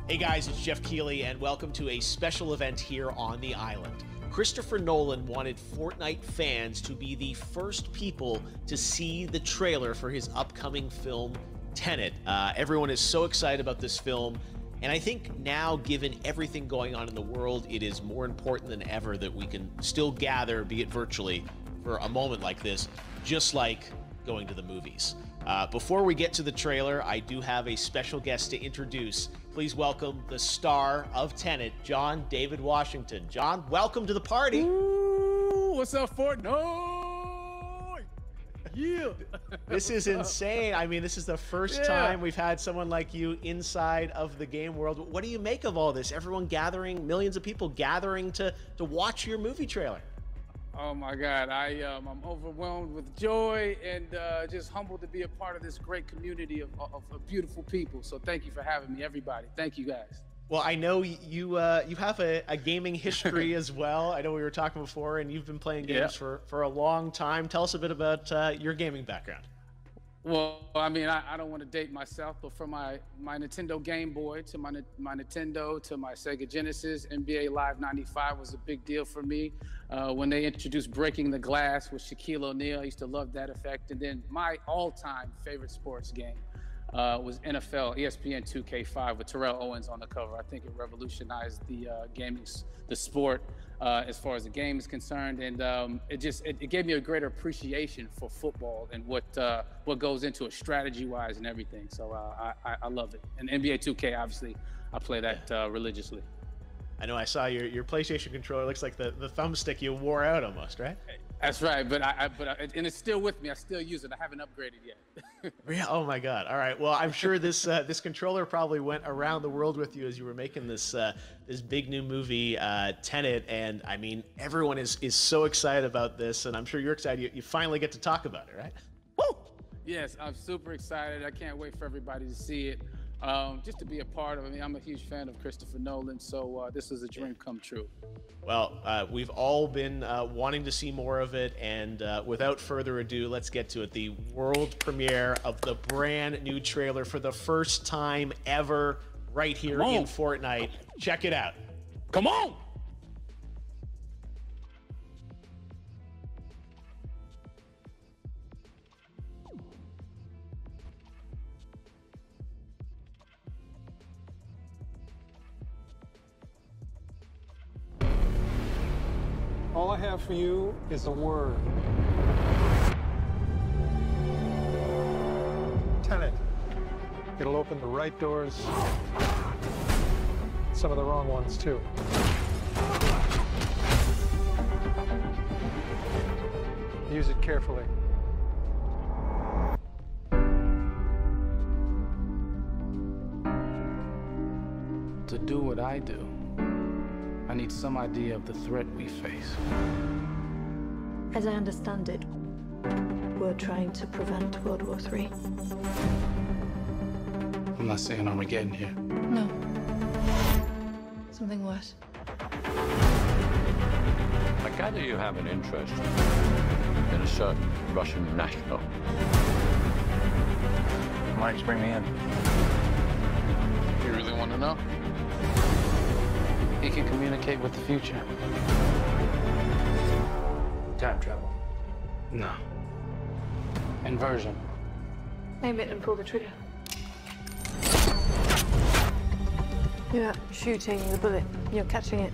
Hey guys, it's Jeff Keighley, and welcome to a special event here on the island. Christopher Nolan wanted Fortnite fans to be the first people to see the trailer for his upcoming film, Tenet. Everyone is so excited about this film, and I think now, given everything going on in the world, it is more important than ever that we can still gather, be it virtually, for a moment like this, just like going to the movies. Before we get to the trailer, I do have a special guest to introduce. Please welcome the star of Tenet, John David Washington. John, welcome to the party. Ooh, what's up, Fortnite? Yeah. This is insane. I mean, this is the first time we've had someone like you inside of the game world. What do you make of all this? Everyone gathering, millions of people gathering to watch your movie trailer. Oh my God, I'm overwhelmed with joy and just humbled to be a part of this great community of beautiful people. So thank you for having me, everybody. Thank you, guys. Well, I know you have a gaming history as well. I know we were talking before, and you've been playing games for a long time. Tell us a bit about your gaming background. Well, I mean, I don't want to date myself, but from my Nintendo Game Boy to my Nintendo to my Sega Genesis, NBA Live 95 was a big deal for me. When they introduced Breaking the Glass with Shaquille O'Neal, I used to love that effect. And then my all-time favorite sports game was NFL ESPN 2K5 with Terrell Owens on the cover. I think it revolutionized the the sport as far as the game is concerned, and it gave me a greater appreciation for football and what goes into it strategy-wise and everything. So I love it. And NBA 2K, obviously, I play that religiously. I know I saw your PlayStation controller. Looks like the thumbstick you wore out almost, right? That's right, but and it's still with me. I still use it. I haven't upgraded yet. Yeah. Oh my God. All right. Well, I'm sure this controller probably went around the world with you as you were making this big new movie, Tenet. And I mean, everyone is so excited about this, and I'm sure you're excited. You finally get to talk about it, right? Woo! Yes, I'm super excited. I can't wait for everybody to see it. Just to be a part of it. I mean, I'm a huge fan of Christopher Nolan, so this is a dream come true. Well, we've all been wanting to see more of it, and without further ado, let's get to it. The world premiere of the brand new trailer for the first time ever right here in Fortnite. Check it out. Come on! All I have for you is a word. Tenet. It'll open the right doors, some of the wrong ones too. Use it carefully. To do what I do, I need some idea of the threat we face. As I understand it, we're trying to prevent World War III. I'm not saying Armageddon here. No. Something worse. I gather you have an interest in a certain Russian national. Why don't you bring me in? You really want to know? He can communicate with the future. Time travel. No. Inversion. Aim it and pull the trigger. You're not shooting the bullet, you're catching it.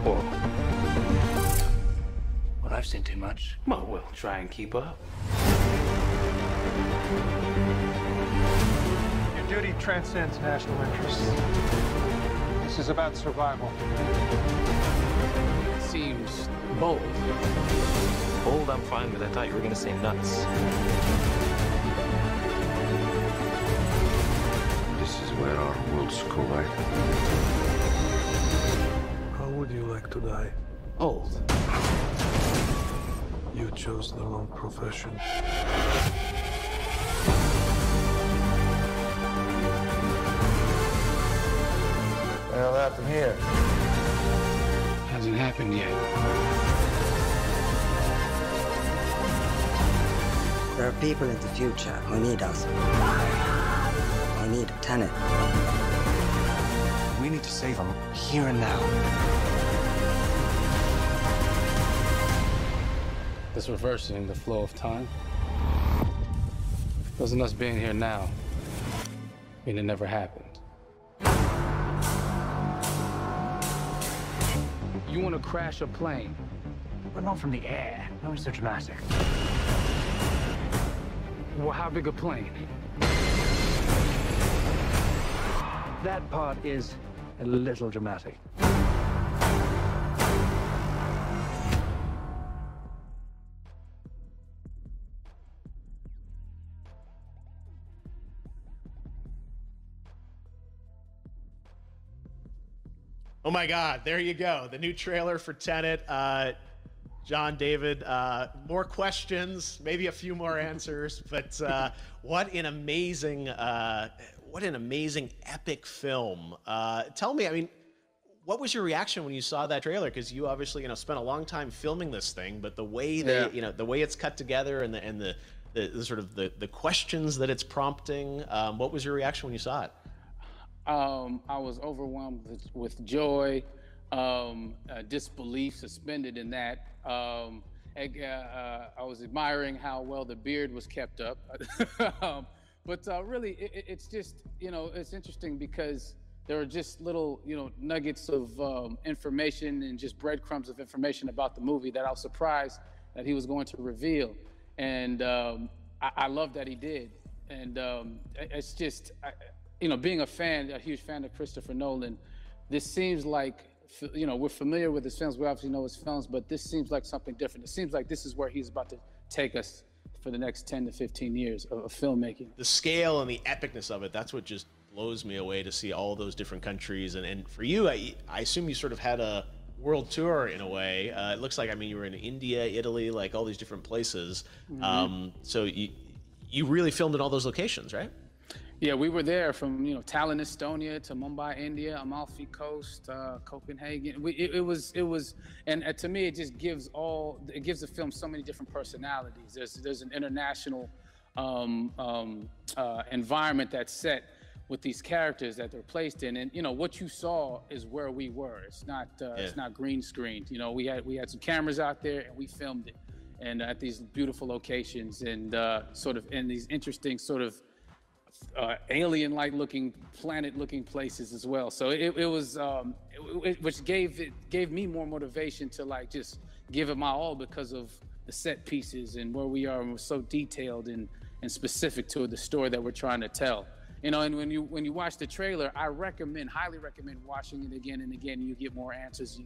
Whoa. Well, I've seen too much. Well, we'll try and keep up. Your duty transcends national interests. This is about survival. It seems bold. Bold, I'm fine with. I thought you were going to say nuts. This is where our worlds collide. How would you like to die? Old. You chose the wrong profession. Well, that from here. Hasn't happened yet. There are people in the future who need us. I need Tenet. We need to save him here and now. This reversing the flow of time doesn't us being here now mean it never happened. You want to crash a plane, But not from the air. No, it's so dramatic. well, how big a plane? That part is a little dramatic. Oh my God, there you go. The new trailer for Tenet. John, David, more questions, maybe a few more answers, but what an amazing epic film. Tell me, I mean, what was your reaction when you saw that trailer? Because you obviously, spent a long time filming this thing, but the way the way it's cut together and the sort of the questions that it's prompting, what was your reaction when you saw it? I was overwhelmed with joy, disbelief suspended in that. I was admiring how well the beard was kept up. But really, it's just, it's interesting because there are just little, nuggets of information and just breadcrumbs of information about the movie that I was surprised that he was going to reveal. And I love that he did. And it's just... being a huge fan of Christopher Nolan, this seems like, we're familiar with his films, we obviously know his films, but this seems like something different. It seems like this is where he's about to take us for the next 10 to 15 years of filmmaking. The scale and the epicness of it, that's what just blows me away, to see all those different countries. And for you, I assume you sort of had a world tour in a way. It looks like, you were in India, Italy, like all these different places. Mm-hmm. So you really filmed in all those locations, right? Yeah, we were there from Tallinn, Estonia, to Mumbai, India, Amalfi Coast, Copenhagen. It was, and to me, it just gives the film so many different personalities. There's an international environment that's set with these characters that they're placed in, and what you saw is where we were. It's not green screened. We had some cameras out there and we filmed it, and at these beautiful locations and sort of in these interesting sort of alien-like looking, planet-looking places as well. So it was, which gave me more motivation to just give it my all because of the set pieces and where we are, and we're so detailed and specific to the story that we're trying to tell. And when you watch the trailer, I highly recommend watching it again and again. You get more answers.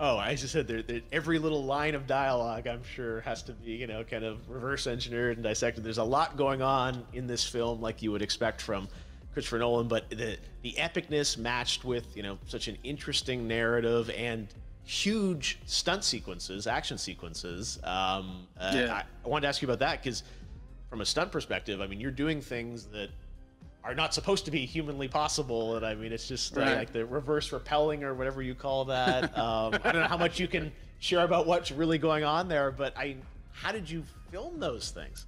Oh, I just said every little line of dialogue, I'm sure, has to be, kind of reverse engineered and dissected. There's a lot going on in this film, like you would expect from Christopher Nolan, but the epicness matched with, such an interesting narrative and huge stunt sequences, action sequences. I wanted to ask you about that because from a stunt perspective, you're doing things that are not supposed to be humanly possible, and it's just like the reverse rappelling or whatever you call that. I don't know how much you can share about what's really going on there, but how did you film those things?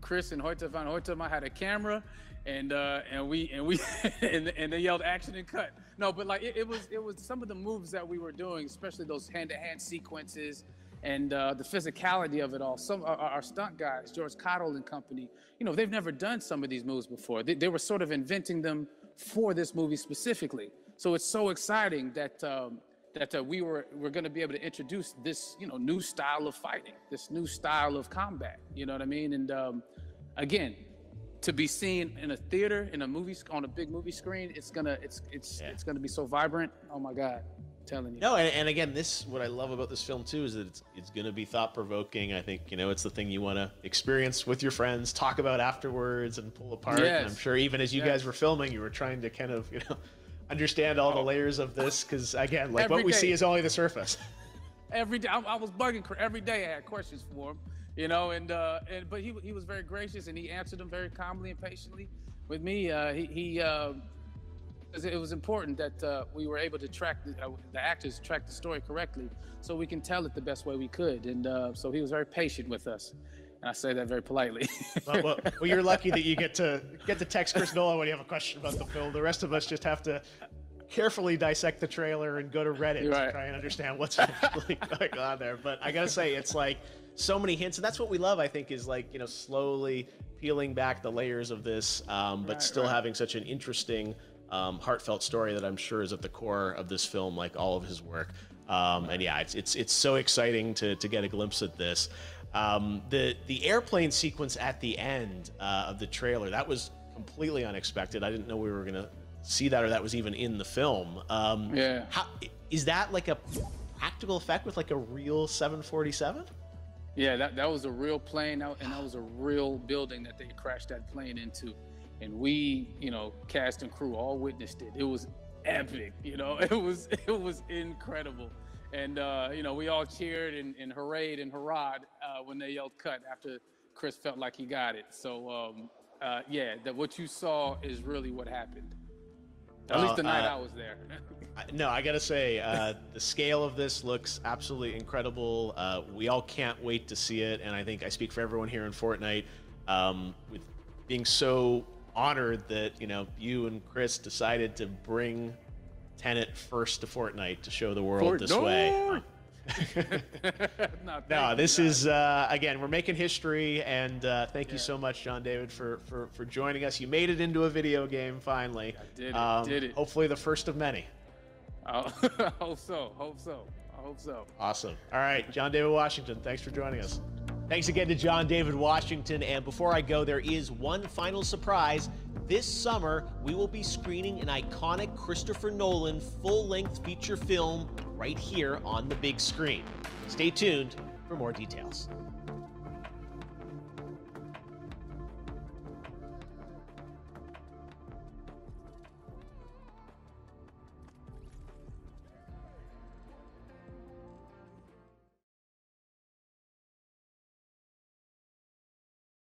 Chris and Hoyte van Hoytema had a camera, and they yelled action and cut. No, but it was some of the moves that we were doing, especially those hand-to-hand sequences. And the physicality of it all. Some our stunt guys, George Cottle and company, they've never done some of these moves before. They were sort of inventing them for this movie specifically. So it's so exciting that we're going to be able to introduce this new style of fighting, this new style of combat. You know what I mean? And again, to be seen in a theater, in a movie, on a big movie screen, it's gonna be so vibrant. Oh my God. Telling you. No, and again, what I love about this film too is that it's going to be thought-provoking. I think it's the thing you want to experience with your friends, talk about afterwards, and pull apart. Yes. And I'm sure even as you guys were filming, you were trying to kind of understand all the layers of this, because again, what we see is only the surface. Every day, I was bugging every day. I had questions for him, but he was very gracious and he answered them very calmly and patiently. With me, it was important that we were able to track the actors track the story correctly, so we can tell it the best way we could. And so he was very patient with us. And I say that very politely. well, you're lucky that you get to text Chris Nolan when you have a question about the film. The rest of us just have to carefully dissect the trailer and go to Reddit to try and understand what's really going on there. But I gotta say, it's like so many hints, and that's what we love, I think, is like, slowly peeling back the layers of this, but still having such an interesting, heartfelt story that I'm sure is at the core of this film, like all of his work. And yeah, it's so exciting to get a glimpse at this. The airplane sequence at the end of the trailer, that was completely unexpected. I didn't know we were gonna see that, or that was even in the film. How is that, like a practical effect with like a real 747? Yeah, that was a real plane, and that was a real building that they crashed that plane into. And we, cast and crew all witnessed it. It was epic, it was incredible. And, we all cheered and hurrayed and hurrahed when they yelled cut after Chris felt like he got it. So, that what you saw is really what happened. At least the night I was there. No, I gotta say, the scale of this looks absolutely incredible. We all can't wait to see it, and I think I speak for everyone here in Fortnite, with being so honored that you and Chris decided to bring Tenet first to Fortnite to show the world this way. No, this is again, we're making history, and thank you so much, John David, for joining us. You made it into a video game finally. I did it. Hopefully the first of many. I hope so. Awesome. All right, John David Washington, thanks for joining us. Thanks again to John David Washington. And before I go, there is one final surprise. This summer, we will be screening an iconic Christopher Nolan full-length feature film right here on the big screen. Stay tuned for more details.